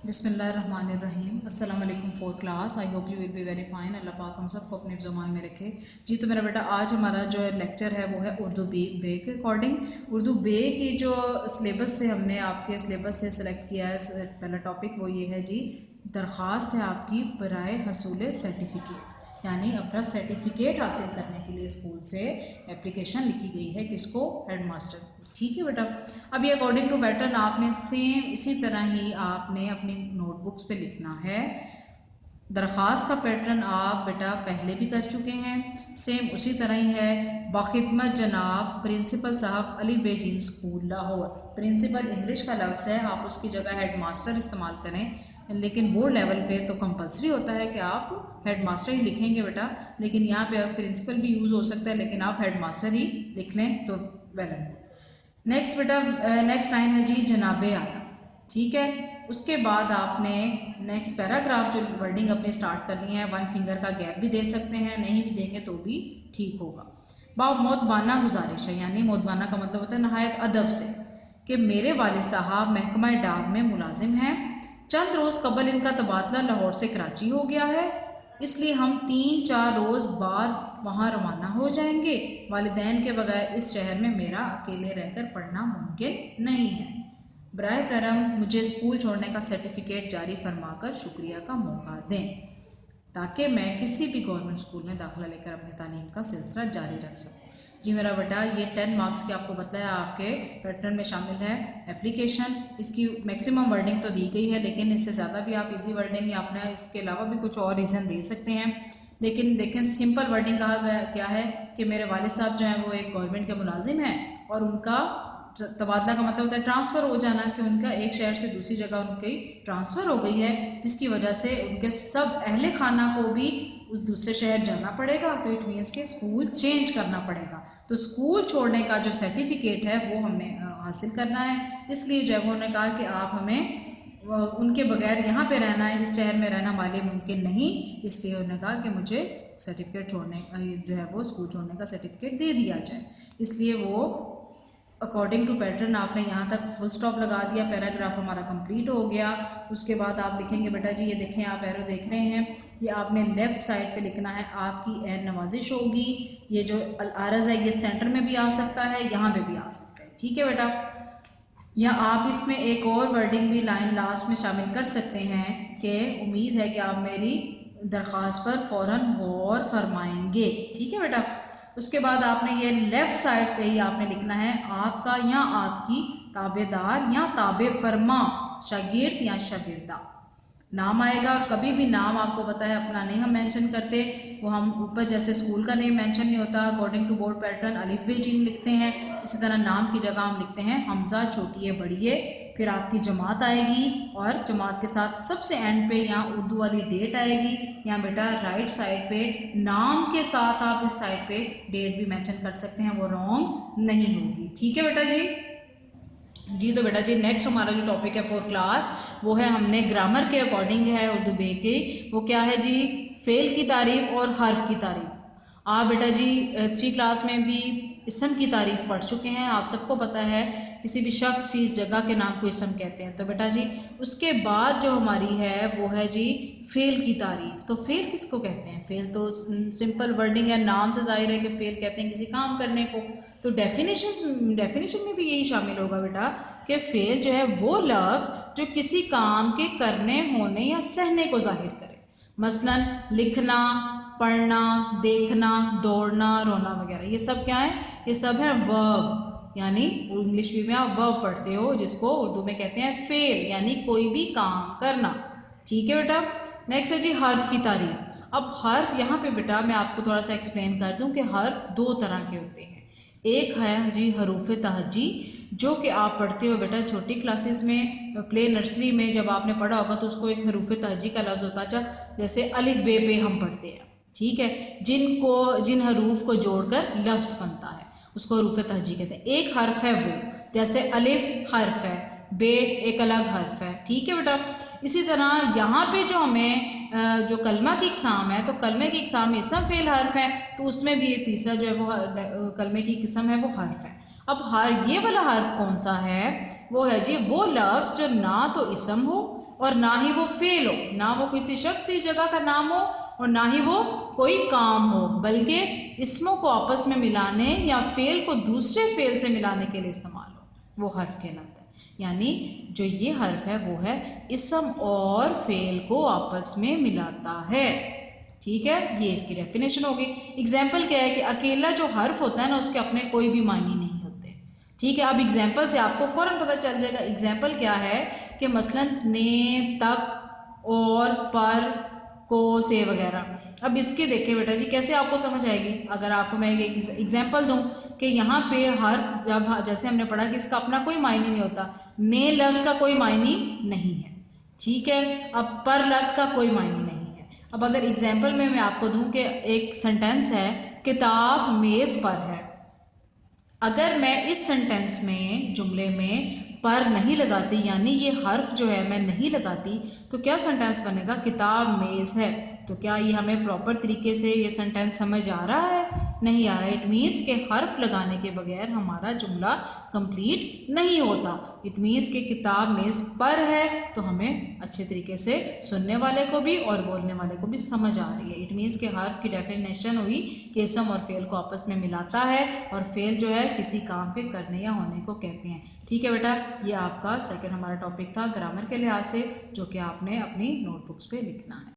बिस्मिल्लाहिर्रहमानिर्रहीम। अस्सलाम वालेकुम fourth class. I hope you will be very fine. Allah पाक हम सबको अपने ज़ुबान में रखे। जी तो मेरा बेटा आज हमारा जो है लेक्चर है वो है उर्दू बे के अकॉर्डिंग। उर्दू बे की जो सिलेबस से हमने आपके सिलेबस से सिलेक्ट किया है, पहला टॉपिक वो ये है जी, दरख्वास्त है आपकी बराए हसूल सर्टिफिकेट, यानी अपना सर्टिफिकेट हासिल करने के लिए स्कूल से एप्लीकेशन लिखी गई है। किसको? हेड मास्टर को। ठीक है बेटा। अब ये अकॉर्डिंग टू पैटर्न आपने सेम इसी तरह ही आपने अपनी नोटबुक्स पे लिखना है। दरख्वास्त का पैटर्न आप बेटा पहले भी कर चुके हैं, सेम उसी तरह ही है। बाखिदमत जनाब प्रिंसिपल साहब अली बे जिम स्कूल लाहौर। प्रिंसिपल इंग्लिश का लफ्ज़ है, आप उसकी जगह हेड मास्टर इस्तेमाल करें, लेकिन बोर्ड लेवल पे तो कंपलसरी होता है कि आप हेड मास्टर ही लिखेंगे बेटा। लेकिन यहाँ पे प्रिंसिपल भी यूज़ हो सकता है, लेकिन आप हेड मास्टर ही लिख लें तो वेल एंड गुड। नेक्स्ट बेटा, नेक्स्ट लाइन है जी जनाबे आला। ठीक है, उसके बाद आपने नेक्स्ट पैराग्राफ जो वर्डिंग अपनी स्टार्ट करनी है, वन फिंगर का गैप भी दे सकते हैं, नहीं भी देंगे तो भी ठीक होगा। बाब मोतबाना गुजारिश है, यानी मोतबाना का मतलब होता है नहायत अदब से, कि मेरे वालिद साहब महकमा डाक में मुलाजिम हैं। चंद रोज़ कबल इनका तबादला लाहौर से कराची हो गया है, इसलिए हम 3-4 रोज़ बाद वहाँ रवाना हो जाएंगे। वालिदैन के बगैर इस शहर में मेरा अकेले रहकर पढ़ना मुमकिन नहीं है। बराए करम मुझे स्कूल छोड़ने का सर्टिफिकेट जारी फरमाकर शुक्रिया का मौका दें, ताकि मैं किसी भी गवर्नमेंट स्कूल में दाखिला लेकर अपनी तालीम का सिलसिला जारी रख सकूँ। जी मेरा बेटा, ये 10 मार्क्स की आपको बताया आपके पैटर्न में शामिल है एप्लीकेशन। इसकी मैक्सिमम वर्डिंग तो दी गई है, लेकिन इससे ज़्यादा भी आप इजी वर्डिंग या अपना इसके अलावा भी कुछ और रीज़न दे सकते हैं। लेकिन देखें, सिंपल वर्डिंग कहा गया क्या है कि मेरे वालिद साहब जो हैं वो एक गवर्नमेंट के मुलाजिम हैं, और उनका तबादला का मतलब होता है ट्रांसफ़र हो जाना, कि उनका एक शहर से दूसरी जगह उनकी ट्रांसफ़र हो गई है, जिसकी वजह से उनके सब अहले खाना को भी उस दूसरे शहर जाना पड़ेगा। तो इट मीन्स के स्कूल चेंज करना पड़ेगा। तो स्कूल छोड़ने का जो सर्टिफिकेट है वो हमने हासिल करना है। इसलिए जो है वो उन्होंने कहा कि आप हमें उनके बगैर यहाँ पे रहना है, इस शहर में रहना वाले मुमकिन नहीं। इसलिए उन्होंने कहा कि मुझे सर्टिफिकेट छोड़ने जो है वो स्कूल छोड़ने का सर्टिफिकेट दे दिया जाए। इसलिए वो अकॉर्डिंग टू पैटर्न आपने यहाँ तक फुल स्टॉप लगा दिया, पैराग्राफ हमारा कंप्लीट हो गया। उसके बाद आप लिखेंगे बेटा जी, ये देखें आप एरो देख रहे हैं, ये आपने लेफ़्ट साइड पे लिखना है, आपकी एन नवाजिश होगी। ये जो अल-आरज़ है ये सेंटर में भी आ सकता है, यहाँ पे भी आ सकता है। ठीक है बेटा, या आप इसमें एक और वर्डिंग भी लाइन लास्ट में शामिल कर सकते हैं कि उम्मीद है कि आप मेरी दरख्वास्त पर फ़ौरन गौर फरमाएंगे। ठीक है बेटा, उसके बाद आपने ये लेफ़्ट साइड पे ही आपने लिखना है आपका या आपकी ताबेदार या ताबे फरमा, शागिर्द या शागिर्दा नाम आएगा। और कभी भी नाम आपको पता है अपना नहीं हम मेंशन करते, वो हम ऊपर जैसे स्कूल का नेम मेंशन नहीं होता, अकॉर्डिंग टू बोर्ड पैटर्न अलिफ बे जीम लिखते हैं, इसी तरह नाम की जगह हम लिखते हैं हमज़ा छोटी है बड़ी है। फिर आपकी जमात आएगी, और जमात के साथ सबसे एंड पे यहाँ उर्दू वाली डेट आएगी। यहाँ बेटा राइट साइड पे नाम के साथ आप इस साइड पे डेट भी मेंशन कर सकते हैं, वो रॉन्ग नहीं होगी। ठीक है बेटा जी तो बेटा जी नेक्स्ट हमारा जो टॉपिक है फोर्थ क्लास, वो है हमने ग्रामर के अकॉर्डिंग है उर्दू बे की। वो क्या है जी? फ़ेल की तारीफ़ और हर्फ की तारीफ़। आप बेटा जी 3 क्लास में भी इसम की तारीफ़ पढ़ चुके हैं, आप सबको पता है किसी भी शख्स चीज़ जगह के नाम को इसम कहते हैं। तो बेटा जी उसके बाद जो हमारी है वो है जी फ़ेल की तारीफ़। तो फ़ेल किसको कहते हैं? फ़ेल तो सिंपल वर्डिंग है, नाम से ज़ाहिर है कि फ़ेल कहते हैं किसी काम करने को। तो डेफिनेशन में भी यही शामिल होगा बेटा कि फ़ेल जो है वो लफ्ज़ जो किसी काम के करने, होने या सहने को जाहिर करे। मसलन लिखना, पढ़ना, देखना, दौड़ना, रोना वगैरह, ये सब क्या है? ये सब है वर्ब, यानी इंग्लिश में आप वर्ब पढ़ते हो, जिसको उर्दू में कहते हैं फ़ेल, यानी कोई भी काम करना। ठीक है बेटा, नेक्स्ट है जी हर्फ की तारीफ़। अब हर्फ यहाँ पे बेटा मैं आपको थोड़ा सा एक्सप्लेन कर दूँ कि हर्फ 2 तरह के होते हैं। एक है जी हरूफ तहजी, जो कि आप पढ़ते हो बेटा छोटी क्लासेस में, प्ले नर्सरी में जब आपने पढ़ा होगा तो उसको एक हरूफ तहजी का लफ्ज़ होता था, जैसे अलिफ बे पे हम पढ़ते हैं। ठीक है, जिन हरूफ को जोड़कर लफ्ज़ बनता है उसको हरूफ तहजी कहते हैं। एक हर्फ है वो, जैसे अलिफ हर्फ है, बे एक अलग हर्फ है। ठीक है बेटा, इसी तरह यहाँ पे जो हमें जो कलमा की इक़साम है, तो कलमे की इक़साम में इसम फ़ेल हर्फ है, तो उसमें भी एक तीसरा जो है वो कलमे की किस्म है वो हर्फ है। अब ये वाला हर्फ कौन सा है? वो है जी वो लफ्ज़ जो ना तो इसम हो और ना ही वो फेल हो, ना वो किसी शख्स की जगह का नाम हो और ना ही वो कोई काम हो, बल्कि इसमों को आपस में मिलाने या फेल को दूसरे फेल से मिलाने के लिए इस्तेमाल हो, वो हर्फ कहलाता है। यानी जो ये हर्फ है वो है इसम और फेल को आपस में मिलाता है। ठीक है, ये इसकी डेफिनेशन होगी। एग्जाम्पल क्या है कि अकेला जो हर्फ होता है ना उसके अपने कोई भी मायने नहीं होते। ठीक है, अब एग्जाम्पल से आपको फ़ौरन पता चल जाएगा। एग्जाम्पल क्या है कि मसलन ने, तक, और, पर, को, से वगैरह। अब इसके देखिए बेटा जी कैसे आपको समझ आएगी। अगर आपको मैं एक एग्जाम्पल दूं कि यहाँ पे हर्फ जब जैसे हमने पढ़ा कि इसका अपना कोई मायने नहीं होता, ने लफ्ज़ का कोई मायने नहीं है। ठीक है, अब पर लफ्ज़ का कोई मायने नहीं है। अब अगर एग्जाम्पल में मैं आपको दूं कि एक सेंटेंस है किताब मेज़ पर है, अगर मैं इस सेंटेंस में जुमले में पर नहीं लगाती यानी ये हर्फ जो है मैं नहीं लगाती तो क्या सेंटेंस बनेगा, किताब मेज़ है। तो क्या ये हमें प्रॉपर तरीके से ये सेंटेंस समझ आ रहा है? नहीं आ रहा। इट मीन्स के हर्फ लगाने के बगैर हमारा जुमला कंप्लीट नहीं होता। इट मीन्स के किताब मेज़ पर है तो हमें अच्छे तरीके से सुनने वाले को भी और बोलने वाले को भी समझ आ रही है। इट मीन्स के हर्फ की डेफिनेशन हुई कि इसम और फेल को आपस में मिलाता है और फेल जो है किसी काम के करने या होने को कहते हैं। ठीक है बेटा, ये आपका सेकंड हमारा टॉपिक था ग्रामर के लिहाज से, जो कि आपने अपनी नोटबुक्स पे लिखना है।